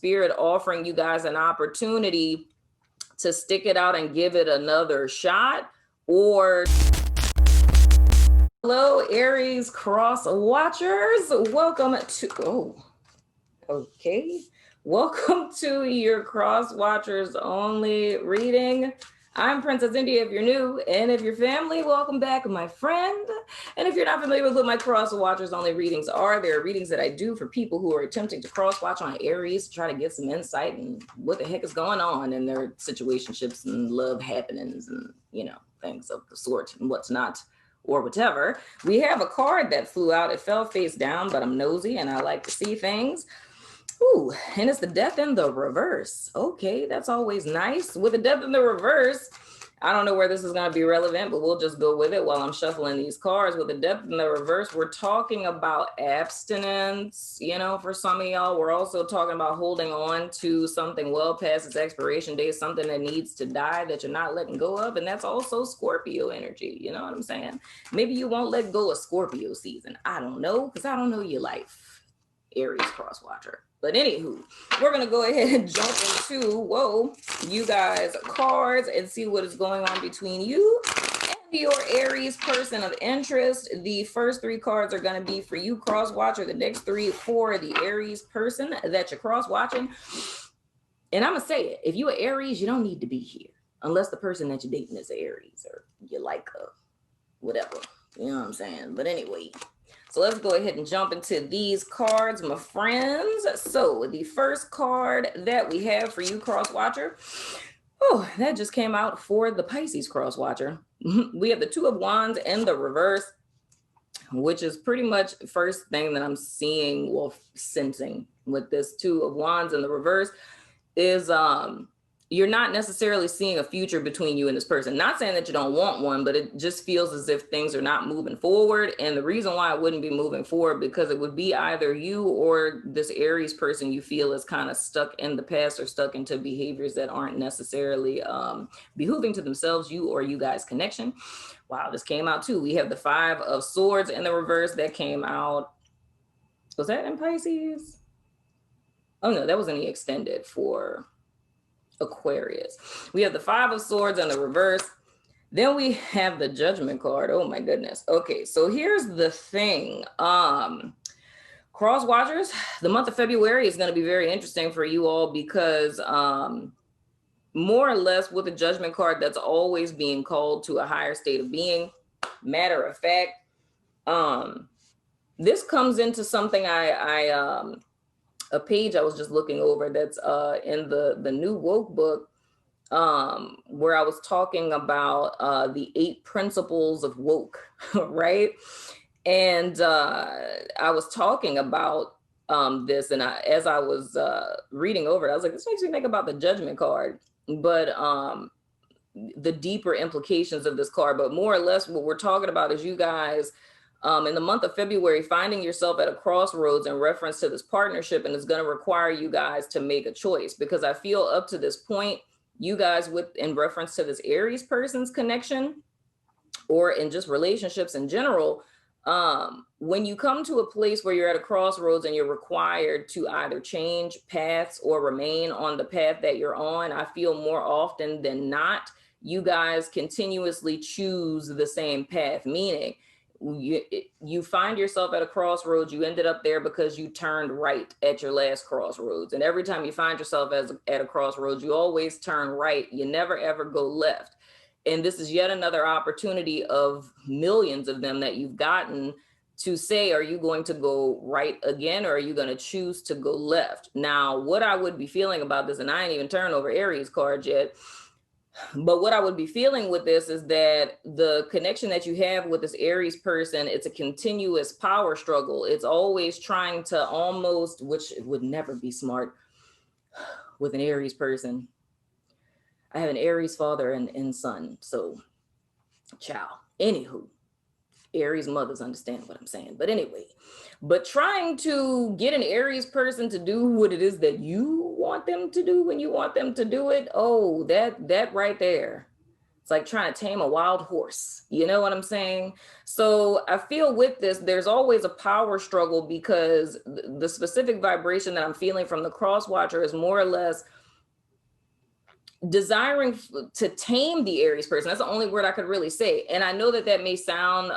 Spirit offering you guys an opportunity to stick it out and give it another shot, or hello, Aries cross watchers. Welcome to, welcome to your Crosswatchers Only reading. I'm Princess India if you're new, and if you're family, welcome back, my friend. And if you're not familiar with what my Crosswatchers Only readings are, they're readings that I do for people who are attempting to crosswatch on Aries to try to get some insight and what the heck is going on in their situationships and love happenings and, you know, things of the sort and what's not or whatever. We have a card that flew out. It fell face down, but I'm nosy and I like to see things. Ooh, and it's the Death in the reverse. Okay, that's always nice. With the Death in the reverse, I don't know where this is going to be relevant, but we'll just go with it while I'm shuffling these cards. With the Death in the reverse, we're talking about abstinence. You know, for some of y'all, we're also talking about holding on to something well past its expiration date, something that needs to die that you're not letting go of. And that's also Scorpio energy. You know what I'm saying? Maybe you won't let go of Scorpio season. I don't know, because I don't know your life, Aries Crosswatcher. But anywho, we're going to go ahead and jump into, you guys cards and see what is going on between you and your Aries person of interest. The first three cards are going to be for you, Crosswatcher. The next three for the Aries person that you're cross-watching. And I'm going to say it. If you're Aries, you don't need to be here unless the person that you're dating is Aries or you like whatever. You know what I'm saying? But anyway. So let's go ahead and jump into these cards, my friends. So the first card that we have for you, Crosswatcher, that just came out for the Pisces Crosswatcher. We have the Two of Wands in the reverse, which is pretty much the first thing that I'm seeing, sensing with this Two of Wands in the reverse is you're not necessarily seeing a future between you and this person. Not saying that you don't want one, but it just feels as if things are not moving forward. And the reason why it wouldn't be moving forward, because it would be either you or this Aries person you feel is kind of stuck in the past or stuck into behaviors that aren't necessarily behooving to themselves, you or you guys' connection. Wow, this came out too. We have the Five of Swords in the reverse that came out. Was that in Pisces? Oh no, that was in the extended for Aquarius. We have the Five of Swords in the reverse. Then we have the Judgment card. Oh my goodness. Okay, so here's the thing. Cross watchers, the month of February is going to be very interesting for you all because more or less with the Judgment card, that's always being called to a higher state of being. Matter of fact, this comes into something a page I was just looking over that's in the new Wokebook, where I was talking about the 8 principles of woke, right? And I was talking about this, and as I was reading over it, I was like, this makes me think about the Judgment card, but the deeper implications of this card. But more or less what we're talking about is you guys in the month of February, finding yourself at a crossroads in reference to this partnership, and it's going to require you guys to make a choice, because I feel up to this point, you guys in reference to this Aries person's connection or in just relationships in general, when you come to a place where you're at a crossroads and you're required to either change paths or remain on the path that you're on, I feel more often than not, you guys continuously choose the same path, meaning you find yourself at a crossroads. You ended up there because you turned right at your last crossroads. And every time you find yourself at a crossroads, you always turn right. You never, ever go left. And this is yet another opportunity of millions of them that you've gotten to say, are you going to go right again, or are you going to choose to go left? Now, what I would be feeling about this, and I ain't even turned over Aries cards yet, but what I would be feeling with this is that the connection that you have with this Aries person, it's a continuous power struggle. It's always trying to almost, which would never be smart with an Aries person. I have an Aries father and son, so ciao. Anywho, Aries mothers understand what I'm saying. But anyway, but trying to get an Aries person to do what it is that you want them to do when you want them to do it. Oh, that right there. It's like trying to tame a wild horse. You know what I'm saying? So I feel with this, there's always a power struggle, because the specific vibration that I'm feeling from the Crosswatcher is more or less desiring to tame the Aries person. That's the only word I could really say. And I know that that may sound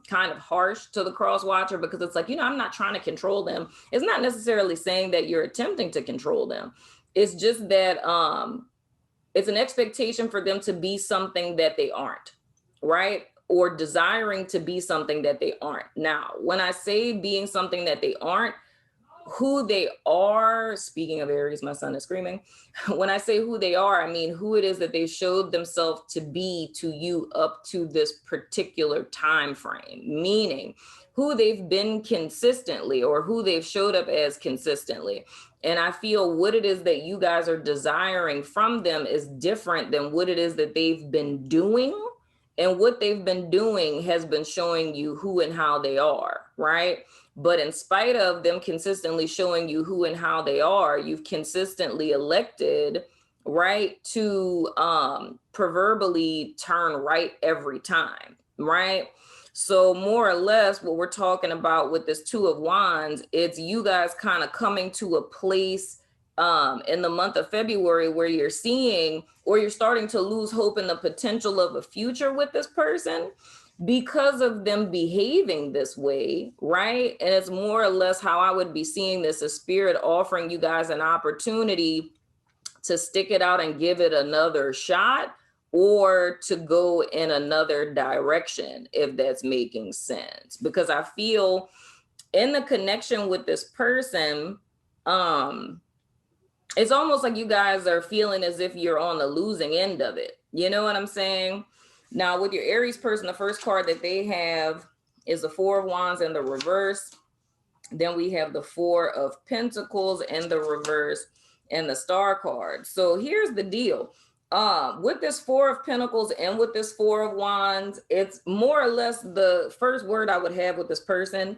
kind of harsh to the Crosswatcher, because it's like, you know, I'm not trying to control them. It's not necessarily saying that you're attempting to control them. It's just that it's an expectation for them to be something that they aren't, right? Or desiring to be something that they aren't. Now, when I say being something that they aren't, who they are, speaking of Aries, my son is screaming. When I say who they are, I mean who it is that they showed themselves to be to you up to this particular time frame, meaning who they've been consistently, or who they've showed up as consistently. And I feel what it is that you guys are desiring from them is different than what it is that they've been doing. And what they've been doing has been showing you who and how they are, right? But in spite of them consistently showing you who and how they are, you've consistently elected, right, to proverbially turn right every time, right? So more or less what we're talking about with this Two of Wands, it's you guys kind of coming to a place in the month of February where you're seeing, or you're starting to lose hope in the potential of a future with this person, because of them behaving this way, right? And it's more or less how I would be seeing this, as spirit offering you guys an opportunity to stick it out and give it another shot, or to go in another direction, if that's making sense. Because I feel in the connection with this person, it's almost like you guys are feeling as if you're on the losing end of it. You know what I'm saying? Now, with your Aries person, the first card that they have is the Four of Wands in the reverse. Then we have the Four of Pentacles in the reverse, and the Star card. So here's the deal. With this Four of Pentacles and with this Four of Wands, it's more or less the first word I would have with this person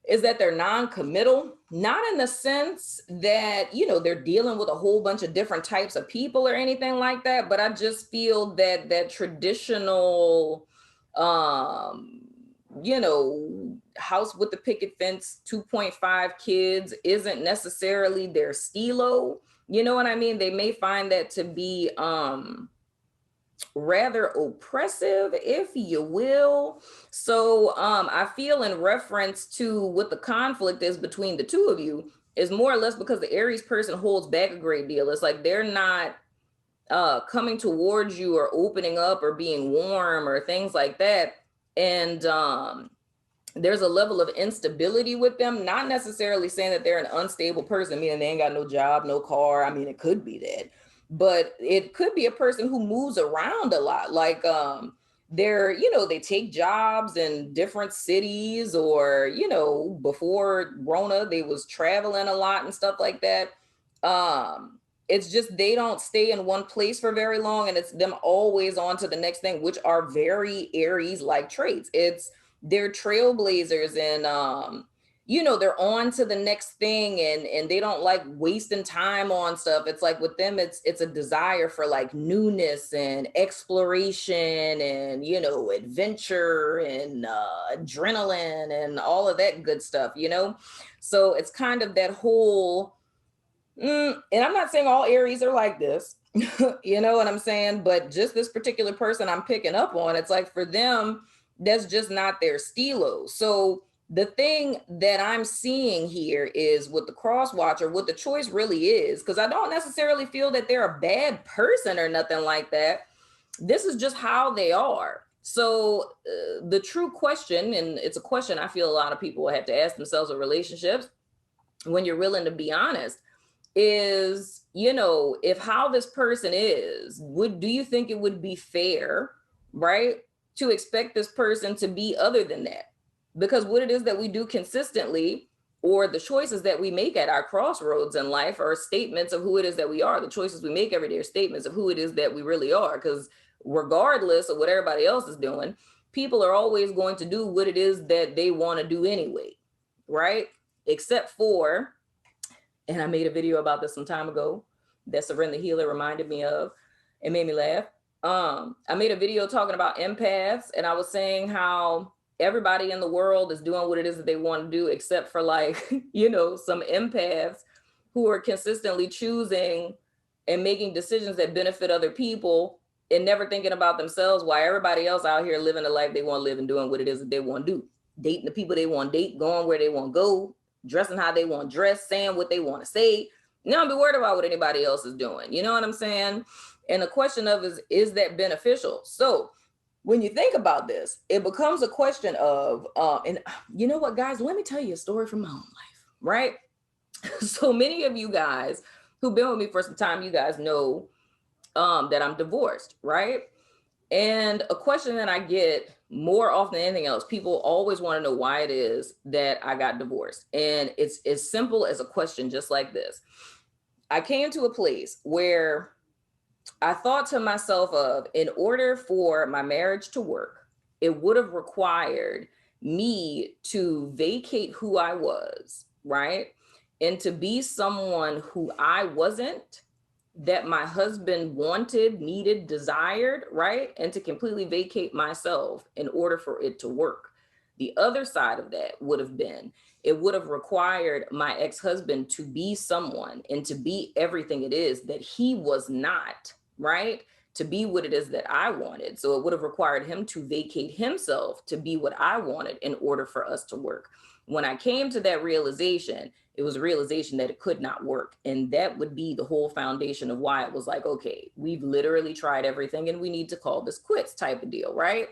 is that they're non-committal, not in the sense that, you know, they're dealing with a whole bunch of different types of people or anything like that. But I just feel that that traditional, you know, house with the picket fence, 2.5 kids isn't necessarily their stilo. You know what I mean? They may find that to be, rather oppressive, if you will. So I feel in reference to what the conflict is between the two of you is more or less because the Aries person holds back a great deal. It's like they're not coming towards you or opening up or being warm or things like that. And there's a level of instability with them, not necessarily saying that they're an unstable person, meaning they ain't got no job, no car. I mean, it could be that, but it could be a person who moves around a lot. Like they're, you know, they take jobs in different cities, or, you know, before Rona, they was traveling a lot and stuff like that. It's just they don't stay in one place for very long, and it's them always on to the next thing, which are very Aries-like traits. They're trailblazers, and you know, they're on to the next thing, and they don't like wasting time on stuff. It's like with them, it's a desire for like newness and exploration and, you know, adventure and adrenaline and all of that good stuff, you know? So it's kind of that whole, and I'm not saying all Aries are like this, you know what I'm saying? But just this particular person I'm picking up on, it's like for them, that's just not their stilo. So the thing that I'm seeing here is with the Crosswatcher, what the choice really is, because I don't necessarily feel that they're a bad person or nothing like that. This is just how they are. So the true question, and it's a question I feel a lot of people have to ask themselves in relationships when you're willing to be honest, is, you know, if how this person is, do you think it would be fair, right, to expect this person to be other than that? Because what it is that we do consistently, or the choices that we make at our crossroads in life, are statements of who it is that we are. The choices we make every day are statements of who it is that we really are. Because regardless of what everybody else is doing, people are always going to do what it is that they want to do anyway, right? Except for, and I made a video about this some time ago that Serena the Healer reminded me of. It made me laugh. I made a video talking about empaths, and I was saying how everybody in the world is doing what it is that they want to do, except for like, you know, some empaths who are consistently choosing and making decisions that benefit other people and never thinking about themselves, while everybody else out here living the life they want to live and doing what it is that they want to do, dating the people they want to date, going where they want to go, dressing how they want to dress, saying what they want to say. Don't be worried about what anybody else is doing. You know what I'm saying? And the question of is that beneficial? So when you think about this, it becomes a question of, and you know what, guys, let me tell you a story from my own life, right? So many of you guys who've been with me for some time, you guys know that I'm divorced, right? And a question that I get more often than anything else, people always want to know why it is that I got divorced. And it's as simple as a question just like this. I came to a place where I thought to myself of, in order for my marriage to work, it would have required me to vacate who I was, right? And to be someone who I wasn't, that my husband wanted, needed, desired, right? And to completely vacate myself in order for it to work. The other side of that would have been, it would have required my ex-husband to be someone and to be everything it is that he was not, right? To be what it is that I wanted. So it would have required him to vacate himself to be what I wanted in order for us to work. When I came to that realization, it was a realization that it could not work. And that would be the whole foundation of why it was like, okay, we've literally tried everything and we need to call this quits type of deal, right?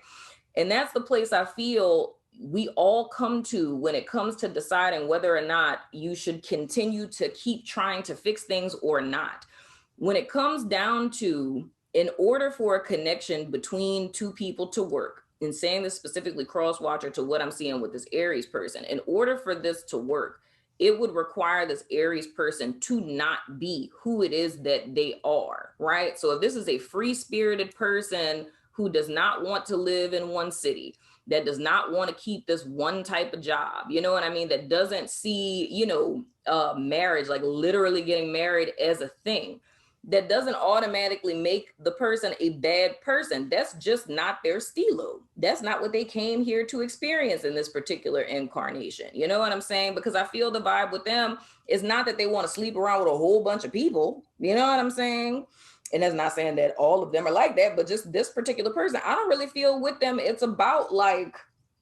And that's the place I feel we all come to when it comes to deciding whether or not you should continue to keep trying to fix things or not. When it comes down to, in order for a connection between two people to work, and saying this specifically Crosswatcher to what I'm seeing with this Aries person, in order for this to work, it would require this Aries person to not be who it is that they are, right? So if this is a free-spirited person who does not want to live in one city, that does not want to keep this one type of job, you know what I mean? That doesn't see, you know, marriage, like literally getting married as a thing, that doesn't automatically make the person a bad person. That's just not their stilo. That's not what they came here to experience in this particular incarnation. You know what I'm saying? Because I feel the vibe with them is not that they want to sleep around with a whole bunch of people. You know what I'm saying? And that's not saying that all of them are like that, but just this particular person, I don't really feel with them it's about like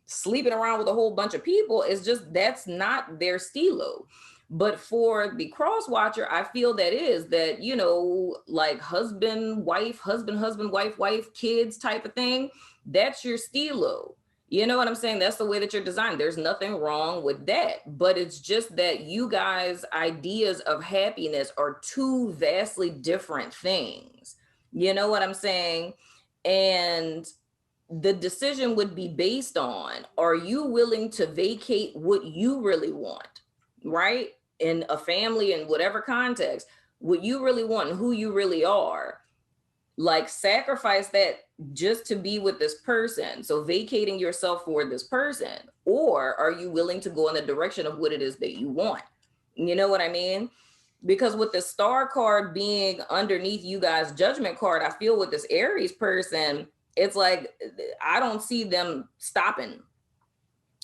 sleeping around with a whole bunch of people. It's just that's not their stilo. But for the Crosswatcher, I feel that is that, you know, like husband, wife, wife, kids type of thing. That's your stilo. You know what I'm saying? That's the way that you're designed. There's nothing wrong with that. But it's just that you guys' ideas of happiness are two vastly different things. You know what I'm saying? And the decision would be based on, are you willing to vacate what you really want, right? In a family, in whatever context, what you really want and who you really are, like sacrifice that just to be with this person. So vacating yourself for this person, or are you willing to go in the direction of what it is that you want? You know what I mean? Because with the star card being underneath you guys' judgment card, I feel with this Aries person, it's like, I don't see them stopping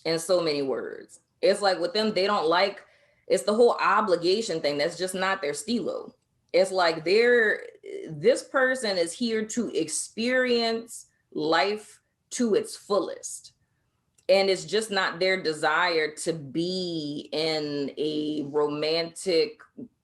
in so many words. It's like with them, they don't like, it's the whole obligation thing. That's just not their stilo. It's like this person is here to experience life to its fullest. And it's just not their desire to be in a romantic,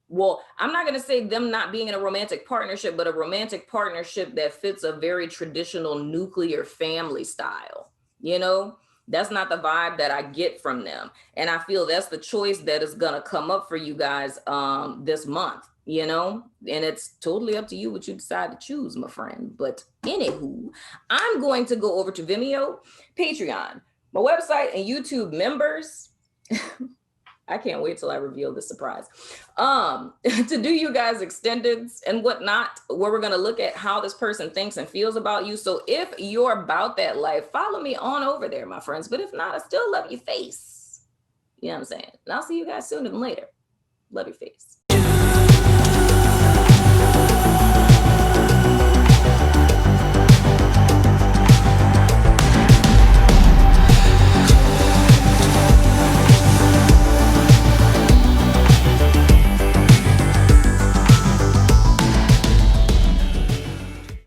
well, I'm not going to say them not being in a romantic partnership, but a romantic partnership that fits a very traditional nuclear family style. You know, that's not the vibe that I get from them. And I feel that's the choice that is going to come up for you guys this month, you know, and it's totally up to you what you decide to choose, my friend. But anywho, I'm going to go over to Vimeo, Patreon, my website, and YouTube members. I can't wait till I reveal the surprise. To do you guys extendeds and whatnot, where we're gonna look at how this person thinks and feels about you. So if you're about that life, follow me on over there, my friends. But if not, I still love your face. You know what I'm saying? And I'll see you guys sooner than later. Love your face.